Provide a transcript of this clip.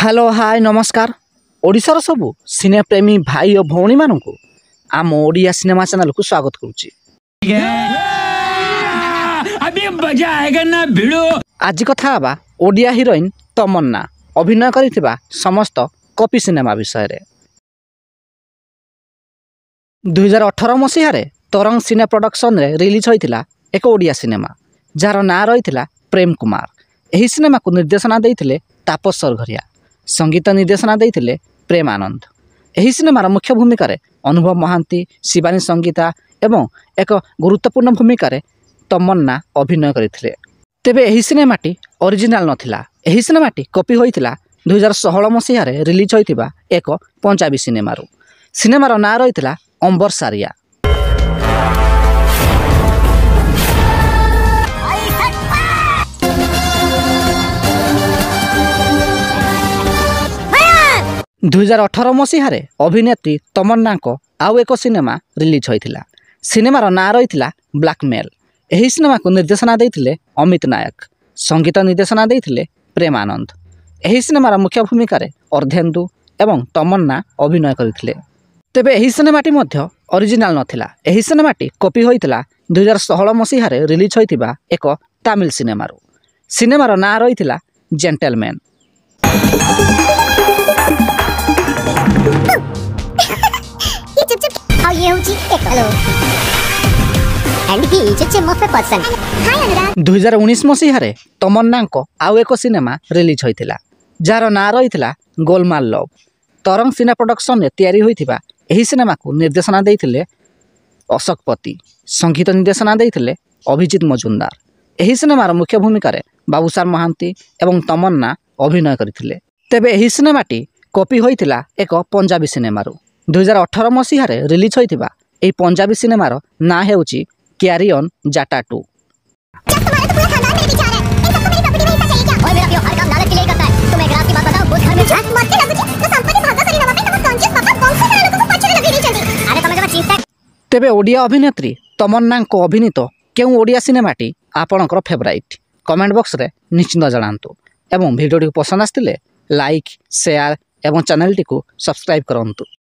Hello hi नमस्कार ओडिशार सबु सिने प्रेमी भाई और भौणी मानू आम ओडिया सिनेमा चैनल को स्वागत करुच्ची। अभी मजा आएगा ना भिड़ो। आज कथा बा ओडिया हिरोइन तमन्ना अभिनय करिथिबा समस्त कॉपी सिनेमा विषय रे। 2018 मसीह रे तरंग सिने प्रोडक्शन रे रिलीज होइतिला एक ओडिया सिनेमा जार ना रहितिला प्रेम कुमार। एही सिनेमा को निर्देशना देइथिले तापस सरघरिया, संगीत निर्देशना देइथिले प्रेम आनंद। एही सिनेमार मुख्य भूमिका रे अनुभव महांती, शिवानी संगीता एवं एक गुरुत्वपूर्ण भूमिका रे तमन्ना अभिनय करिथिले। तेबे एही सिनेमाटी ओरिजिनल नथिला। एही सिनेमाटी कॉपी होइतिला 2016 मसीह रे रिलीज होइतिबा एक पंजाबी सिनेमारू। सिनेमार ना रहितिला अंबर सारिया। दुई 2018 मसीह अभिनेत्री तमन्ना को आउ एक सिनेमा रिलीज होइतिला। सिनेमार ना रहितिला ब्लैकमेल। एही सिनेमा को निर्देशना देइथिले अमित नायक, संगीत निर्देशना देइथिले प्रेम आनंद। एही सिनेमार मुख्य भूमिका रे अर्धेन्दु एवं तमन्ना अभिनय करिथिले। तेबे एही सिनेमाटी मध्य ओरिजिनल नथिला। एही सिनेमाटी कॉपी होइतिला 2016 मसीह रिलीज होइतिबा एक तमिल सिनेमारू। सिनेमार ना रहितिला जेंटलमैन। ये होची एक हेलो एंड ही जे मोफे पर्सन हाय अनुराग। 2019 मसीह तमन्ना को आउ एक सिनेमा रिलीज होइतिला जार ना रहितिला गोलमाल लव। तरंग सिने प्रोडक्शन रे तैयारी होइतिबा एही सिनेमा को निर्देशना देइथिले अशोक पति, संगीत निर्देशना देइथिले अभिजीत मजुमदार। एही सिनेमार मुख्य भूमिका रे बाबूसार महांती एवं तमन्ना अभिनय करिथिले। तेबे एही सिनेमाटी कॉपी होइतिला एक पंजाबी सिनेमारू। 2018 मसीह रिलीज होइतिबा एही पंजाबी सिनेमार ना हेउची कैरी ऑन जाटा 2। तेबे ओडिया अभिनेत्री तमन्ना को अभिनीत केउ ओडिया सिनेमाटी आपणकर फेवराइट कमेंट बॉक्स रे निश्चित जणांतु एवं वीडियो पसंद आस्तिले लाइक शेयर एवं चैनल टी को सब्सक्राइब करंतु।